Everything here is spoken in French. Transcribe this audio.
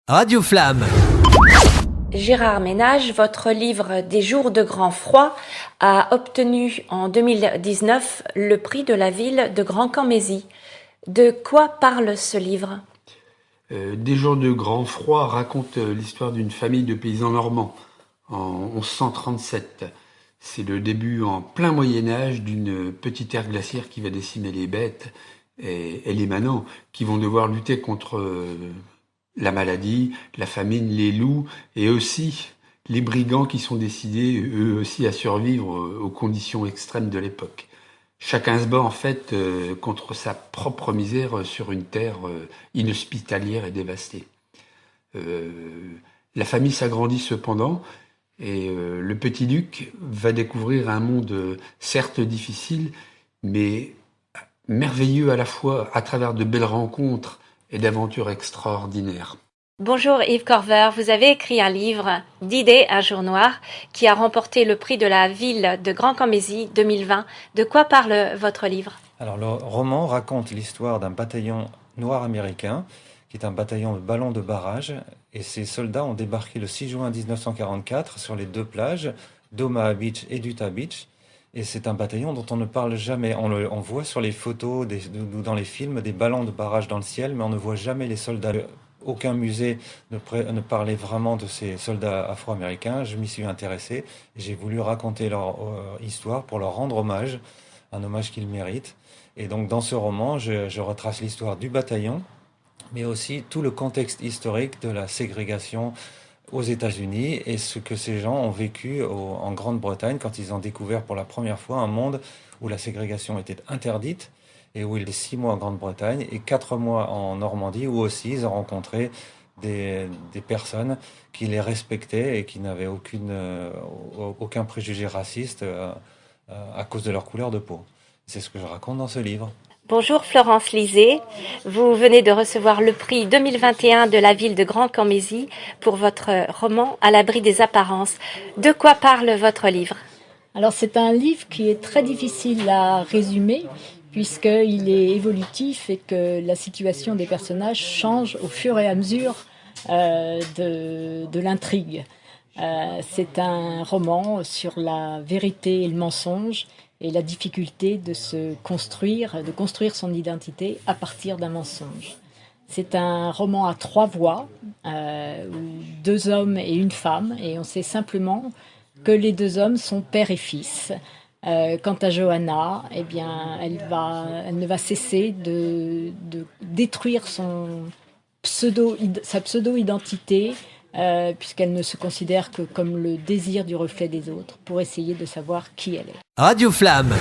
Radio Flamme. Gérard Ménage, votre livre Des jours de grand froid a obtenu en 2019 le prix de la ville de Grand-Camésie. De quoi parle ce livre ? Des jours de grand froid raconte l'histoire d'une famille de paysans normands en 1137. C'est le début en plein Moyen-Âge d'une petite ère glaciaire qui va décimer les bêtes et les manants qui vont devoir lutter contre la maladie, la famine, les loups et aussi les brigands qui sont décidés eux aussi à survivre aux conditions extrêmes de l'époque. Chacun se bat en fait contre sa propre misère sur une terre inhospitalière et dévastée. La famille s'agrandit cependant et le petit duc va découvrir un monde certes difficile mais merveilleux à la fois à travers de belles rencontres et d'aventures extraordinaires. Bonjour Yves Corver, vous avez écrit un livre d'idées, un jour noir, qui a remporté le prix de la ville de Grand-Camésie 2020. De quoi parle votre livre ? Alors le roman raconte l'histoire d'un bataillon noir américain, qui est un bataillon de ballons de barrage, et ces soldats ont débarqué le 6 juin 1944 sur les deux plages, d'Omaha Beach et d'Utah Beach. Et c'est un bataillon dont on ne parle jamais. On voit sur les photos ou dans les films des ballons de barrage dans le ciel, mais on ne voit jamais les soldats. Aucun musée ne parlait vraiment de ces soldats afro-américains. Je m'y suis intéressé. J'ai voulu raconter leur histoire pour leur rendre hommage, un hommage qu'ils méritent. Et donc dans ce roman, je retrace l'histoire du bataillon, mais aussi tout le contexte historique de la ségrégation aux États-Unis et ce que ces gens ont vécu en Grande-Bretagne quand ils ont découvert pour la première fois un monde où la ségrégation était interdite et où il y a 6 mois en Grande-Bretagne et 4 mois en Normandie où aussi ils ont rencontré des personnes qui les respectaient et qui n'avaient aucun préjugé raciste à cause de leur couleur de peau. C'est ce que je raconte dans ce livre. Bonjour Florence Lisée, vous venez de recevoir le prix 2021 de la ville de Grand-Camésie pour votre roman À l'abri des apparences. De quoi parle votre livre ? Alors c'est un livre qui est très difficile à résumer puisqu'il est évolutif et que la situation des personnages change au fur et à mesure de l'intrigue. C'est un roman sur la vérité et le mensonge et la difficulté de construire son identité à partir d'un mensonge. C'est un roman à 3 voix, 2 hommes et une femme, et on sait simplement que les 2 hommes sont père et fils. Quant à Johanna, eh bien, elle ne va cesser de détruire sa pseudo-identité, puisqu'elle ne se considère que comme le désir du reflet des autres, pour essayer de savoir qui elle est. Radio Flamme.